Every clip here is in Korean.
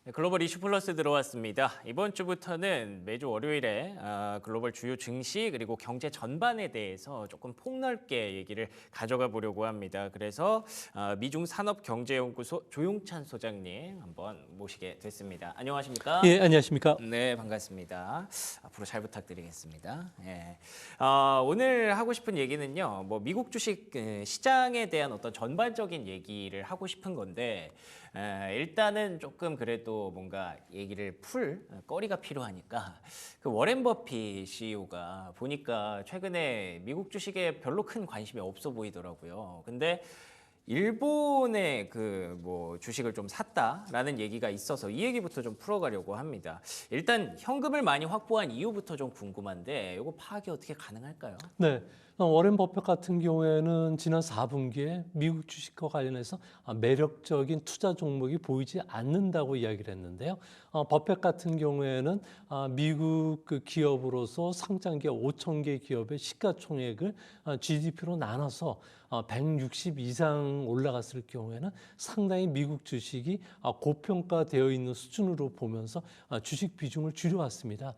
네, 글로벌 이슈 플러스 들어왔습니다. 이번 주부터는 매주 월요일에 글로벌 주요 증시 그리고 경제 전반에 대해서 조금 폭넓게 얘기를 가져가 보려고 합니다. 그래서 미중 산업경제연구소 조용찬 소장님 한번 모시게 됐습니다. 안녕하십니까? 예, 안녕하십니까? 네, 반갑습니다. 앞으로 잘 부탁드리겠습니다. 예. 오늘 하고 싶은 얘기는요, 뭐 미국 주식 시장에 대한 어떤 전반적인 얘기를 하고 싶은 건데, 일단은 조금 그래도 뭔가 얘기를 풀 거리가 필요하니까 그 워렌 버핏 CEO가 보니까 최근에 미국 주식에 별로 큰 관심이 없어 보이더라고요. 근데 일본의 그 뭐 주식을 좀 샀다라는 얘기가 있어서 이 얘기부터 좀 풀어가려고 합니다. 일단 현금을 많이 확보한 이유부터 좀 궁금한데 이거 파악이 어떻게 가능할까요? 네, 워렌 버핏 같은 경우에는 지난 4분기에 미국 주식과 관련해서 매력적인 투자 종목이 보이지 않는다고 이야기를 했는데요. 버핏 같은 경우에는 미국 그 기업으로서 상장 기업 5천 개 기업의 시가총액을 GDP로 나눠서 160 이상 올라갔을 경우에는 상당히 미국 주식이 고평가되어 있는 수준으로 보면서 주식 비중을 줄여왔습니다.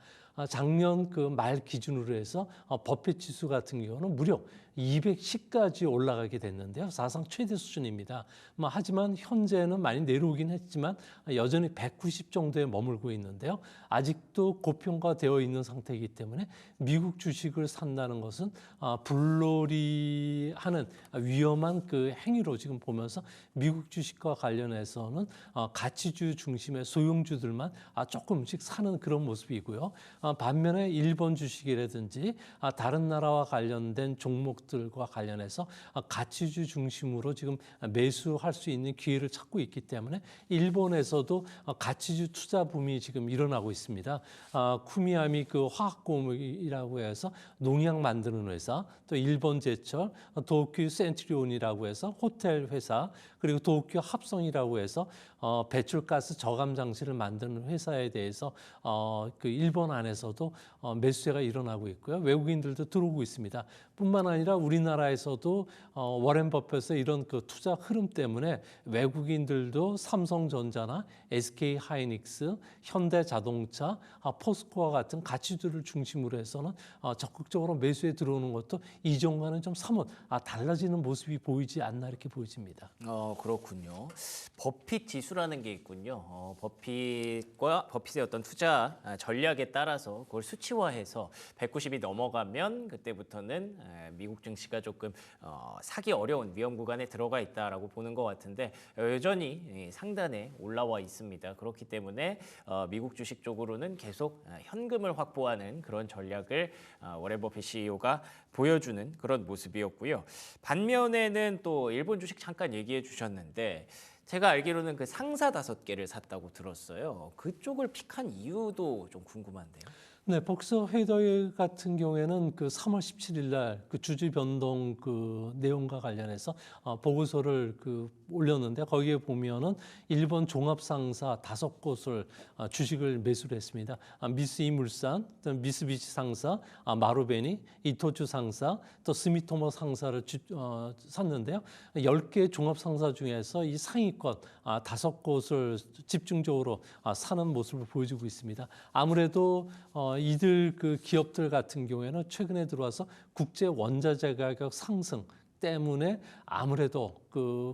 작년 그 말 기준으로 해서 버핏 지수 같은 경우는 무려 210까지 올라가게 됐는데요. 사상 최대 수준입니다. 하지만 현재는 많이 내려오긴 했지만 여전히 190 정도에 머물고 있는데요. 아직도 고평가되어 있는 상태이기 때문에 미국 주식을 산다는 것은 불놀이하는 위험한 그 행위로 지금 보면서 미국 주식과 관련해서는 가치주 중심의 소형주들만 조금씩 사는 그런 모습이고요. 반면에 일본 주식이라든지 다른 나라와 관련된 종목들과 관련해서 가치주 중심으로 지금 매수할 수 있는 기회를 찾고 있기 때문에 일본에서도 가치주 투자 붐이 지금 일어나고 있습니다. 쿠미야미 그 화학공업이라고 해서 농약 만드는 회사, 또 일본제철, 도쿄 센트리온이라고 해서 호텔 회사, 그리고 도쿄 합성이라고 해서 배출가스 저감 장치를 만드는 회사에 대해서 그 일본 안에서도 매수세가 일어나고 있고요. 외국인들도 들어오고 있습니다. 뿐만 아니라 우리나라에서도 워렌 버핏의 이런 그 투자 흐름 때문에 외국인들도 삼성전자나 SK 하이닉스, 현대자동차, 포스코와 같은 가치주를 중심으로 해서는 적극적으로 매수에 들어오는 것도 이전과는 좀 사뭇 달라지는 모습이 보이지 않나 이렇게 보여집니다. 그렇군요. 버핏 지수라는 게 있군요. 버핏의 어떤 투자 전략에 따라서 그걸 수치화해서 190이 넘어가면 그때부터는 미국 증시가 조금 사기 어려운 위험 구간에 들어가 있다라고 보는 것 같은데 여전히 상단에 올라와 있습니다. 그렇기 때문에 미국 주식 쪽으로는 계속 현금을 확보하는 그런 전략을 워렌 버핏 CEO가 보여주는 그런 모습이었고요. 반면에는 또 일본 주식 잠깐 얘기해 주셨는데 제가 알기로는 그 상사 5개를 샀다고 들었어요. 그쪽을 픽한 이유도 좀 궁금한데요. 네, 복서 회의 같은 경우에는 그 3월 17일 날 그 주주 변동 그 내용과 관련해서 보고서를 그 올렸는데 거기에 보면은 일본 종합 상사 5곳을 주식을 매수를 했습니다. 미쓰이물산, 또 미쓰비시 상사, 마루베니, 이토츠 상사, 또 스미토모 상사를 샀는데요. 10개 종합 상사 중에서 이 상위권 5곳을 집중적으로 사는 모습을 보여주고 있습니다. 아무래도 이들 그 기업들 같은 경우에는 최근에 들어와서 국제 원자재 가격 상승 때문에 아무래도 그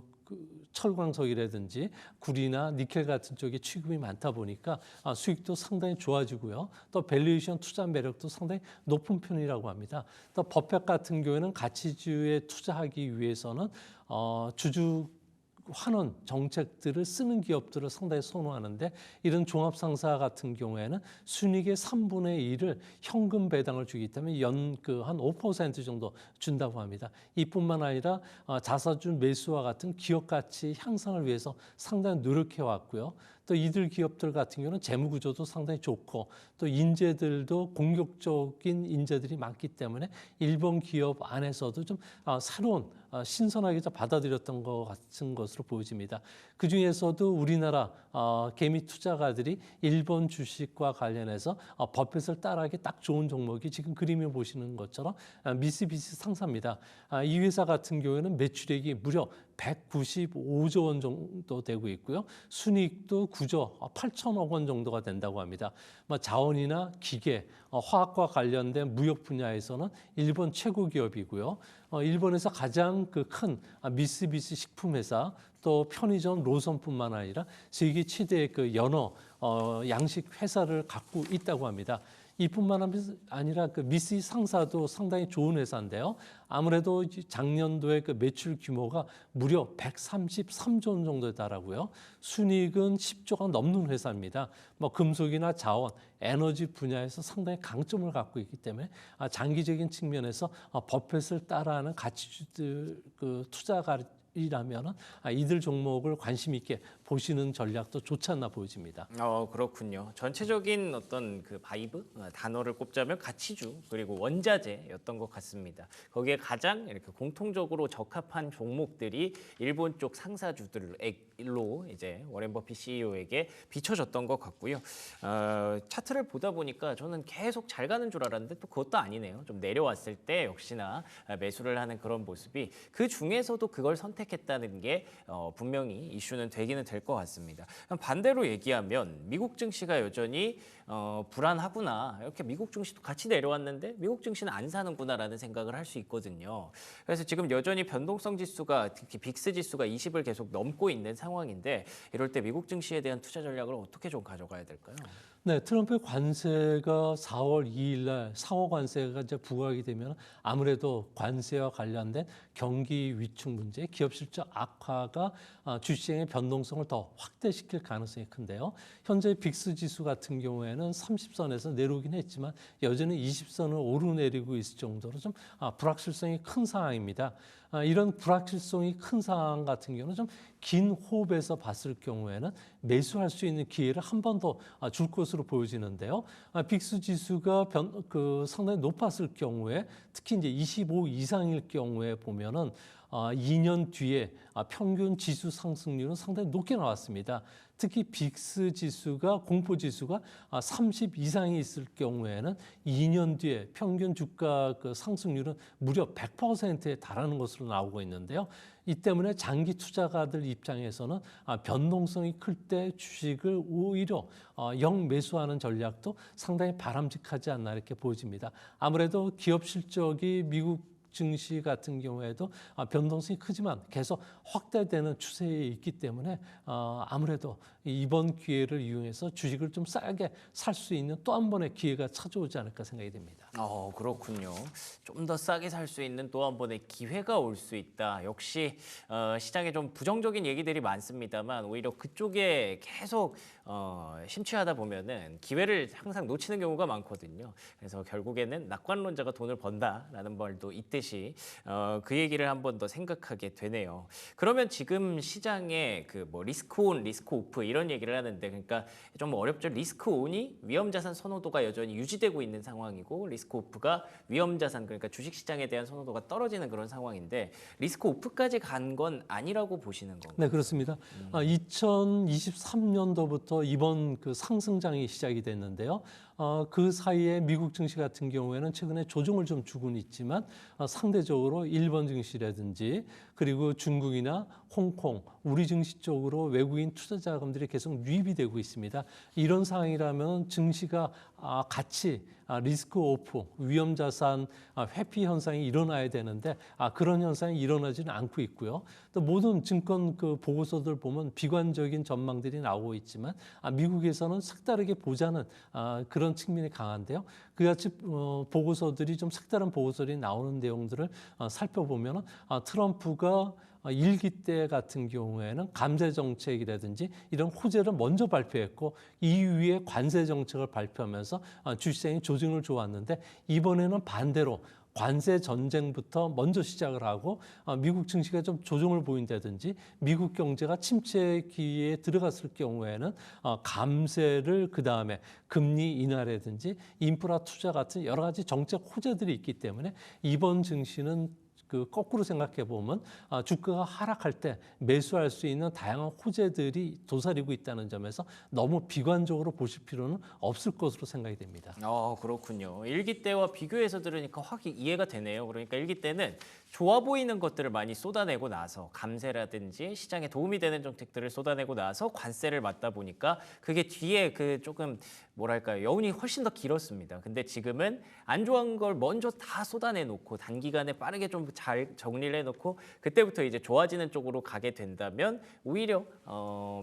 철광석이라든지 구리나 니켈 같은 쪽에 취급이 많다 보니까 수익도 상당히 좋아지고요. 또 밸류에이션 투자 매력도 상당히 높은 편이라고 합니다. 또 버핏 같은 경우에는 가치주에 투자하기 위해서는 주주 환원 정책들을 쓰는 기업들을 상당히 선호하는데 이런 종합상사 같은 경우에는 순이익의 3분의 1을 현금 배당을 주기 때문에 한 5% 정도 준다고 합니다. 이뿐만 아니라 자사주 매수와 같은 기업 가치 향상을 위해서 상당히 노력해 왔고요. 또 이들 기업들 같은 경우는 재무 구조도 상당히 좋고 또 인재들도 공격적인 인재들이 많기 때문에 일본 기업 안에서도 좀 새로운 신선하게 받아들였던 것 같은 것으로 보여집니다. 그 중에서도 우리나라 개미 투자가들이 일본 주식과 관련해서 버핏을 따라하기 딱 좋은 종목이 지금 그림에 보시는 것처럼 미쓰비시 상사입니다. 이 회사 같은 경우에는 매출액이 무려 195조 원 정도 되고 있고요. 순이익도 9조 8천억 원 정도가 된다고 합니다. 자원이나 기계, 화학과 관련된 무역 분야에서는 일본 최고 기업이고요. 일본에서 가장 큰 미쓰비시 식품회사, 또 편의점 로선뿐만 아니라 세계 최대의 연어 양식 회사를 갖고 있다고 합니다. 이뿐만 아니라 미쓰 상사도 상당히 좋은 회사인데요. 아무래도 작년도에 매출 규모가 무려 133조 원 정도에 달하고요. 순이익은 10조가 넘는 회사입니다. 금속이나 자원, 에너지 분야에서 상당히 강점을 갖고 있기 때문에 장기적인 측면에서 버핏을 따라하는 가치주들 투자가이라면 이들 종목을 관심 있게 보시는 전략도 좋지 않나 보여집니다. 그렇군요. 전체적인 어떤 바이브 단어를 꼽자면 가치주 그리고 원자재였던 것 같습니다. 거기에 가장 이렇게 공통적으로 적합한 종목들이 일본 쪽 상사주들로 이제 워렌 버핏 CEO에게 비춰졌던 것 같고요. 차트를 보다 보니까 저는 계속 잘 가는 줄 알았는데 또 그것도 아니네요. 좀 내려왔을 때 역시나 매수를 하는 그런 모습이 그 중에서도 그걸 선택했다는 게 분명히 이슈는 되기는 될 것 같습니다. 반대로 얘기하면 미국 증시가 여전히 불안하구나. 이렇게 미국 증시도 같이 내려왔는데 미국 증시는 안 사는구나라는 생각을 할 수 있거든요. 그래서 지금 여전히 변동성 지수가 특히 빅스 지수가 20을 계속 넘고 있는 상황인데 이럴 때 미국 증시에 대한 투자 전략을 어떻게 좀 가져가야 될까요? 네, 트럼프의 관세가 4월 2일 날 상호 관세가 이제 부과하게 되면 아무래도 관세와 관련된 경기 위축 문제, 기업 실적 악화가 주시장의 변동성을 더 확대시킬 가능성이 큰데요. 현재 빅스 지수 같은 경우에는 30선에서 내려오긴 했지만 여전히 20선을 오르내리고 있을 정도로 좀 불확실성이 큰 상황입니다. 이런 불확실성이 큰 상황 같은 경우는 좀 긴 호흡에서 봤을 경우에는 매수할 수 있는 기회를 한 번 더 줄 것으로 보여지는데요. 빅스 지수가 상당히 높았을 경우에 특히 이제 25 이상일 경우에 보면은 2년 뒤에 평균 지수 상승률은 상당히 높게 나왔습니다. 특히 빅스 지수가 공포 지수가 30 이상이 있을 경우에는 2년 뒤에 평균 주가 상승률은 무려 100%에 달하는 것으로 나오고 있는데요. 이 때문에 장기 투자가들 입장에서는 변동성이 클 때 주식을 오히려 역매수하는 전략도 상당히 바람직하지 않나 이렇게 보여집니다. 아무래도 기업 실적이 미국 증시 같은 경우에도 변동성이 크지만 계속 확대되는 추세에 있기 때문에 아무래도 이번 기회를 이용해서 주식을 좀 싸게 살 수 있는 또 한 번의 기회가 찾아오지 않을까 생각이 됩니다. 그렇군요. 좀 더 싸게 살 수 있는 또 한 번의 기회가 올 수 있다. 역시 시장에 좀 부정적인 얘기들이 많습니다만 오히려 그쪽에 계속 심취하다 보면은 기회를 항상 놓치는 경우가 많거든요. 그래서 결국에는 낙관론자가 돈을 번다라는 말도 있듯이 그 얘기를 한 번 더 생각하게 되네요. 그러면 지금 시장에 리스크 온, 리스크 오프 이런 얘기를 하는데 그러니까 좀 어렵죠. 리스크 온이 위험 자산 선호도가 여전히 유지되고 있는 상황이고 리스크 오프가 위험 자산 그러니까 주식 시장에 대한 선호도가 떨어지는 그런 상황인데 리스크 오프까지 간 건 아니라고 보시는 건가요? 네, 그렇습니다. 2023년도부터 이번 상승장이 시작이 됐는데요. 그 사이에 미국 증시 같은 경우에는 최근에 조정을 좀 주고는 있지만 상대적으로 일본 증시라든지 그리고 중국이나 홍콩, 우리 증시 쪽으로 외국인 투자 자금들이 계속 유입이 되고 있습니다. 이런 상황이라면 증시가 같이 리스크 오프, 위험 자산 회피 현상이 일어나야 되는데 그런 현상이 일어나지는 않고 있고요. 또 모든 증권 보고서들 보면 비관적인 전망들이 나오고 있지만 미국에서는 색다르게 보자는 그런 측면이 강한데요. 그같이 보고서들이 좀 색다른 보고서들이 나오는 내용들을 살펴보면 트럼프가 일기 때 같은 경우에는 감세 정책이라든지 이런 호재를 먼저 발표했고 이후에 관세 정책을 발표하면서 주시장이 조정을 좋았는데 이번에는 반대로 관세 전쟁부터 먼저 시작을 하고 미국 증시가 좀 조정을 보인다든지 미국 경제가 침체 기회에 들어갔을 경우에는 감세를 그다음에 금리 인하라든지 인프라 투자 같은 여러 가지 정책 호재들이 있기 때문에 이번 증시는 그 거꾸로 생각해 보면 주가가 하락할 때 매수할 수 있는 다양한 호재들이 도사리고 있다는 점에서 너무 비관적으로 보실 필요는 없을 것으로 생각이 됩니다. 그렇군요. 일기 때와 비교해서 들으니까 확 이해가 되네요. 그러니까 일기 때는 좋아 보이는 것들을 많이 쏟아내고 나서 감세라든지 시장에 도움이 되는 정책들을 쏟아내고 나서 관세를 맞다 보니까 그게 뒤에 그 조금 뭐랄까요, 여운이 훨씬 더 길었습니다. 근데 지금은 안 좋은 걸 먼저 다 쏟아내놓고 단기간에 빠르게 좀 잘 정리를 해놓고 그때부터 이제 좋아지는 쪽으로 가게 된다면 오히려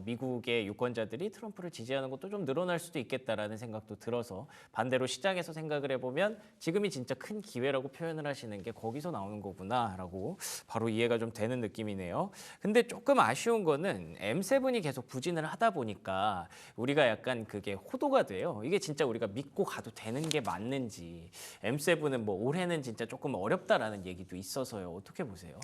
미국의 유권자들이 트럼프를 지지하는 것도 좀 늘어날 수도 있겠다라는 생각도 들어서 반대로 시장에서 생각을 해보면 지금이 진짜 큰 기회라고 표현을 하시는 게 거기서 나오는 거구나라고 바로 이해가 좀 되는 느낌이네요. 근데 조금 아쉬운 거는 M7이 계속 부진을 하다 보니까 우리가 약간 그게 호도가 돼요. 이게 진짜 우리가 믿고 가도 되는 게 맞는지 M7은 뭐 올해는 진짜 조금 어렵다라는 얘기도 있어서요. 어떻게 보세요?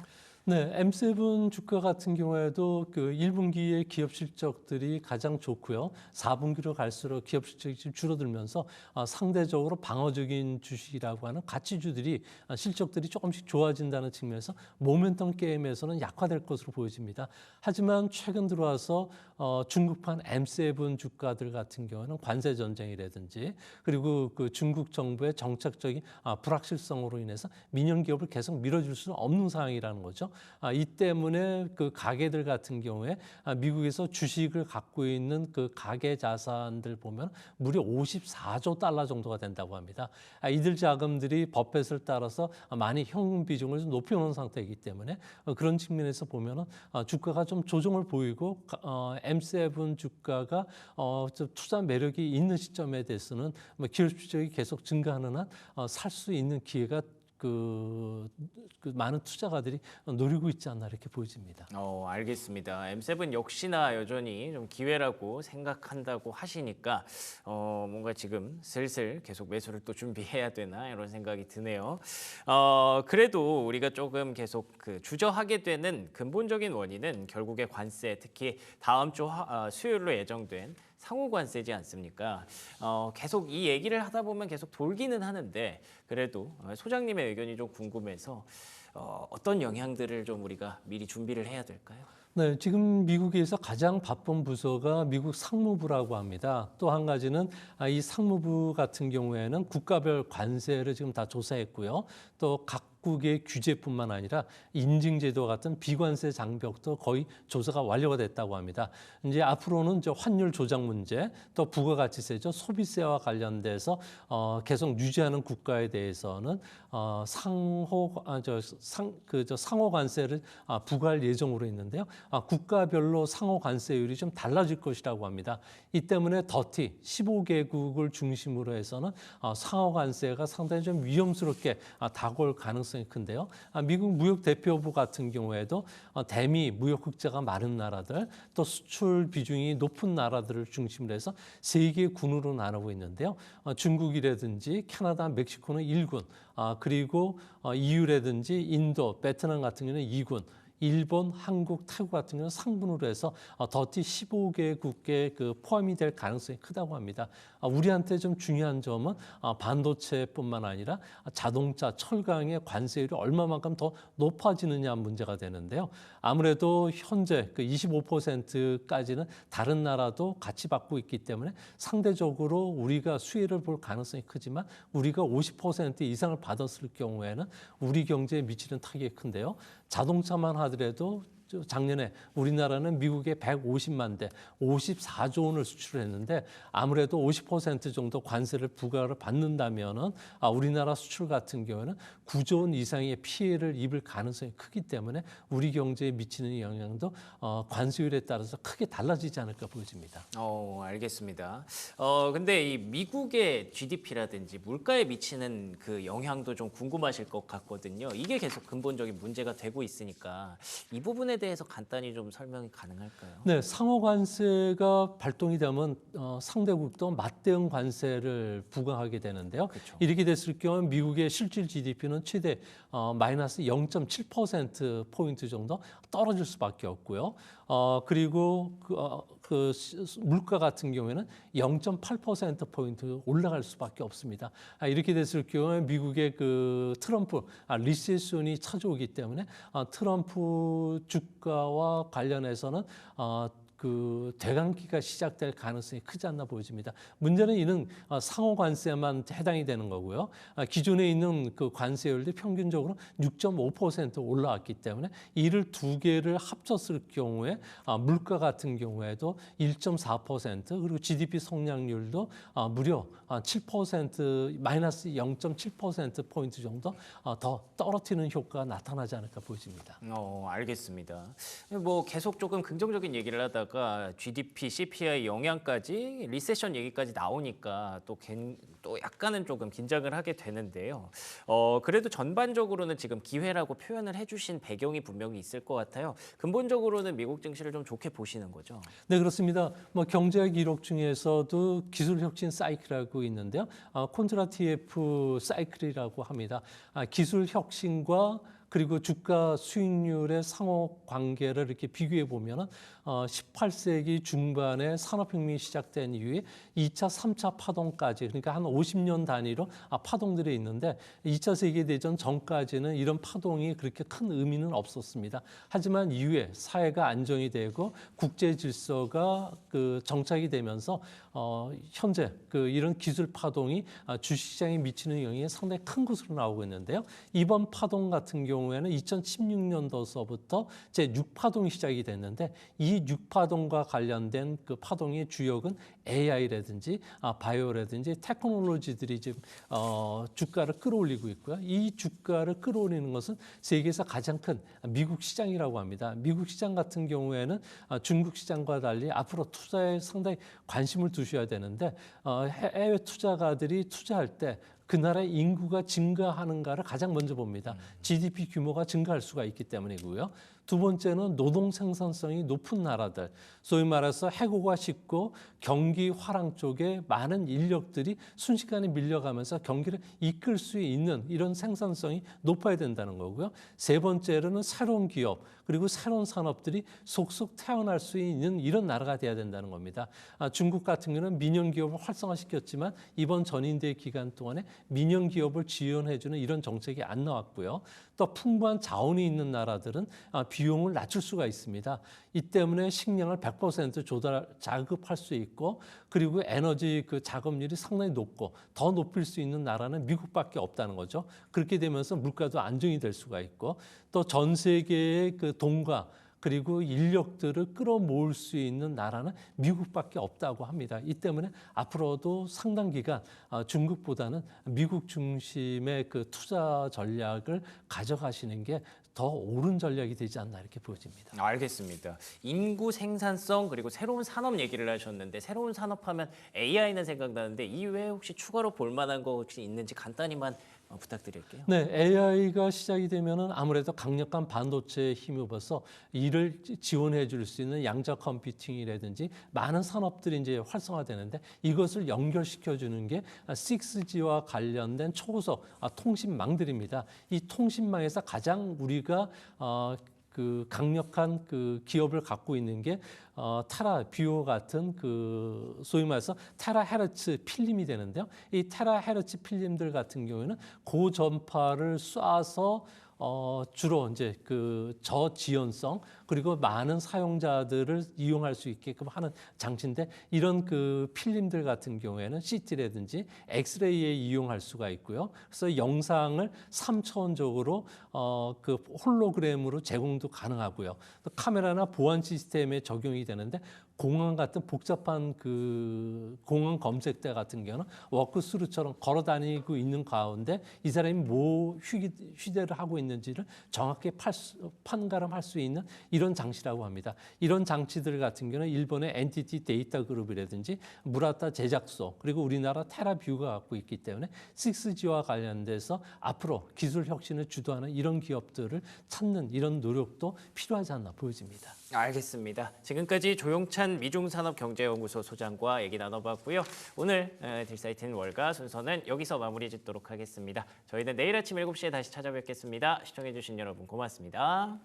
네, M7 주가 같은 경우에도 그 1분기의 기업 실적들이 가장 좋고요. 4분기로 갈수록 기업 실적이 좀 줄어들면서 상대적으로 방어적인 주식이라고 하는 가치주들이 실적들이 조금씩 좋아진다는 측면에서 모멘텀 게임에서는 약화될 것으로 보여집니다. 하지만 최근 들어와서 중국판 M7 주가들 같은 경우는 관세 전쟁이라든지 그리고 그 중국 정부의 정책적인 불확실성으로 인해서 민영 기업을 계속 밀어줄 수는 없는 상황이라는 거죠. 이 때문에 그 가계들 같은 경우에 미국에서 주식을 갖고 있는 그 가계 자산들 보면 무려 54조 달러 정도가 된다고 합니다. 이들 자금들이 버펫을 따라서 많이 현금 비중을 좀 높여놓은 상태이기 때문에 그런 측면에서 보면은 주가가 좀 조정을 보이고 M7 주가가 좀 투자 매력이 있는 시점에 대해서는 기업 실적이 계속 증가하는 한 살 수 있는 기회가 그 많은 투자가들이 노리고 있지 않나 이렇게 보여집니다. 알겠습니다. M7 역시나 여전히 좀 기회라고 생각한다고 하시니까 뭔가 지금 슬슬 계속 매수를 또 준비해야 되나 이런 생각이 드네요. 그래도 우리가 조금 계속 그 주저하게 되는 근본적인 원인은 결국에 관세, 특히 다음 주 수요일로 예정된 상호 관세지 않습니까? 계속 이 얘기를 하다 보면 계속 돌기는 하는데 그래도 소장님의 의견이 좀 궁금해서 어떤 영향들을 좀 우리가 미리 준비를 해야 될까요? 네, 지금 미국에서 가장 바쁜 부서가 미국 상무부라고 합니다. 또 한 가지는 이 상무부 같은 경우에는 국가별 관세를 지금 다 조사했고요. 또 각국의 규제뿐만 아니라 인증제도 같은 비관세 장벽도 거의 조사가 완료가 됐다고 합니다. 이제 앞으로는 환율 조작 문제, 또 부가가치세죠, 소비세와 관련돼서 계속 유지하는 국가에 대해서는 상호 관세를 부과할 예정으로 있는데요. 국가별로 상호 관세율이 좀 달라질 것이라고 합니다. 이 때문에 더티 15개국을 중심으로 해서는 상호 관세가 상당히 좀 위험스럽게 다가올 가능성이 큰데요. 미국 무역대표부 같은 경우에도 대미 무역 흑자가 많은 나라들, 또 수출 비중이 높은 나라들을 중심으로 해서 세 개 군으로 나누고 있는데요. 중국이라든지 캐나다, 멕시코는 1군, 그리고 EU라든지 인도, 베트남 같은 경우는 2군, 일본, 한국, 태국 같은 경우는 상분으로 해서 더티 15개국에 그 포함이 될 가능성이 크다고 합니다. 우리한테 좀 중요한 점은 반도체뿐만 아니라 자동차, 철강의 관세율이 얼마만큼 더 높아지느냐 문제가 되는데요. 아무래도 현재 그 25%까지는 다른 나라도 같이 받고 있기 때문에 상대적으로 우리가 수혜를 볼 가능성이 크지만 우리가 50% 이상을 받았을 경우에는 우리 경제에 미치는 타격이 큰데요. 자동차만 하더라도 작년에 우리나라는 미국에 150만 대, 54조 원을 수출했는데 아무래도 50% 정도 관세를 부과를 받는다면은 우리나라 수출 같은 경우는 9조 원 이상의 피해를 입을 가능성이 크기 때문에 우리 경제에 미치는 영향도 관세율에 따라서 크게 달라지지 않을까 보여집니다. 알겠습니다. 근데 이 미국의 GDP라든지 물가에 미치는 그 영향도 좀 궁금하실 것 같거든요. 이게 계속 근본적인 문제가 되고 있으니까 이 부분에 대해서 간단히 좀 설명이 가능할까요? 네, 상호 관세가 발동이 되면 상대국도 맞대응 관세를 부과하게 되는데요. 그렇죠. 이렇게 됐을 경우 미국의 실질 GDP는 최대 마이너스 0.7% 포인트 정도 떨어질 수밖에 없고요. 그리고 물가 같은 경우에는 0.8%포인트 올라갈 수밖에 없습니다. 이렇게 됐을 경우에 미국의 그 트럼프 리세션이 찾아오기 때문에 트럼프 주가와 관련해서는 그 대강기가 시작될 가능성이 크지 않나 보여집니다. 문제는 이는 상호 관세만 해당이 되는 거고요. 기존에 있는 그 관세율이 평균적으로 6.5% 올라왔기 때문에 이를 두 개를 합쳤을 경우에 물가 같은 경우에도 1.4% 그리고 GDP 성장률도 무려 7% 마이너스 0.7% 포인트 정도 더 떨어뜨리는 효과가 나타나지 않을까 보여집니다. 알겠습니다. 뭐 계속 조금 긍정적인 얘기를 하다가 GDP, CPI 영향까지 리세션 얘기까지 나오니까 또 약간은 조금 긴장을 하게 되는데요. 그래도 전반적으로는 지금 기회라고 표현을 해주신 배경이 분명히 있을 것 같아요. 근본적으로는 미국 증시를 좀 좋게 보시는 거죠. 네, 그렇습니다. 뭐 경제학 이론 중에서도 기술 혁신 사이클이라고 있는데요. 콘트라티에프 사이클이라고 합니다. 기술 혁신과 그리고 주가 수익률의 상호 관계를 이렇게 비교해 보면은 18세기 중반에 산업혁명이 시작된 이후에 2차, 3차 파동까지 그러니까 한 50년 단위로 파동들이 있는데 2차 세계대전 전까지는 이런 파동이 그렇게 큰 의미는 없었습니다. 하지만 이후에 사회가 안정이 되고 국제 질서가 그 정착이 되면서 현재 이런 기술 파동이 주식시장에 미치는 영향이 상당히 큰 것으로 나오고 있는데요. 이번 파동 같은 경우에는 2016년도서부터 제6파동이 시작이 됐는데 이 6파동과 관련된 그 파동의 주역은 AI라든지 바이오라든지 테크놀로지들이 지금 주가를 끌어올리고 있고요. 이 주가를 끌어올리는 것은 세계에서 가장 큰 미국 시장이라고 합니다. 미국 시장 같은 경우에는 중국 시장과 달리 앞으로 투자에 상당히 관심을 두셔야 되는데 해외 투자가들이 투자할 때 그 나라의 인구가 증가하는가를 가장 먼저 봅니다. GDP 규모가 증가할 수가 있기 때문이고요. 두 번째는 노동 생산성이 높은 나라들, 소위 말해서 해고가 쉽고 경기 화랑 쪽에 많은 인력들이 순식간에 밀려가면서 경기를 이끌 수 있는 이런 생산성이 높아야 된다는 거고요. 세 번째로는 새로운 기업 그리고 새로운 산업들이 속속 태어날 수 있는 이런 나라가 돼야 된다는 겁니다. 중국 같은 경우는 민영 기업을 활성화시켰지만 이번 전인대 기간 동안에 민영 기업을 지원해주는 이런 정책이 안 나왔고요. 또 풍부한 자원이 있는 나라들은 비용을 낮출 수가 있습니다. 이 때문에 식량을 100% 자급할 수 있고 그리고 에너지 그 작업률이 상당히 높고 더 높일 수 있는 나라는 미국밖에 없다는 거죠. 그렇게 되면서 물가도 안정이 될 수가 있고 또 전 세계의 그 돈과 그리고 인력들을 끌어모을 수 있는 나라는 미국밖에 없다고 합니다. 이 때문에 앞으로도 상당 기간 중국보다는 미국 중심의 그 투자 전략을 가져가시는 게 더 옳은 전략이 되지 않나 이렇게 보여집니다. 알겠습니다. 인구 생산성 그리고 새로운 산업 얘기를 하셨는데 새로운 산업하면 AI는 생각나는데 이외에 혹시 추가로 볼 만한 거 혹시 있는지 간단히만 부탁드릴게요. 네, AI가 시작이 되면은 아무래도 강력한 반도체에 힘입어서 이를 지원해 줄 수 있는 양자 컴퓨팅이라든지 많은 산업들이 이제 활성화되는데 이것을 연결시켜 주는 게 6G와 관련된 초고속 통신망들입니다. 이 통신망에서 가장 우리가 그 강력한 그 기업을 갖고 있는 게 테라 뷰어 같은 그 소위 말해서 테라헤르츠 필름이 되는데요. 이 테라헤르츠 필름들 같은 경우에는 고전파를 쏴서 주로 이제 그 저지연성 그리고 많은 사용자들을 이용할 수 있게끔 하는 장치인데 이런 그 필름들 같은 경우에는 CT라든지 엑스레이에 이용할 수가 있고요. 그래서 영상을 3차원적으로 그 홀로그램으로 제공도 가능하고요. 또 카메라나 보안 시스템에 적용이 되는데 공항 같은 복잡한 그 공항 검색대 같은 경우는 워크스루처럼 걸어 다니고 있는 가운데 이 사람이 뭐 휴대를 하고 있는지를 정확히 판가름할 수 있는 이런 장치라고 합니다. 이런 장치들 같은 경우는 일본의 NTT 데이터 그룹이라든지 무라타 제작소 그리고 우리나라 테라뷰가 갖고 있기 때문에 6G와 관련돼서 앞으로 기술 혁신을 주도하는 이런 기업들을 찾는 이런 노력도 필요하지 않나 보여집니다. 알겠습니다. 지금까지 조용찬 미중산업경제연구소 소장과 얘기 나눠봤고요. 오늘 딜사이트는 월가 순서는 여기서 마무리 짓도록 하겠습니다. 저희는 내일 아침 7시에 다시 찾아뵙겠습니다. 시청해주신 여러분 고맙습니다.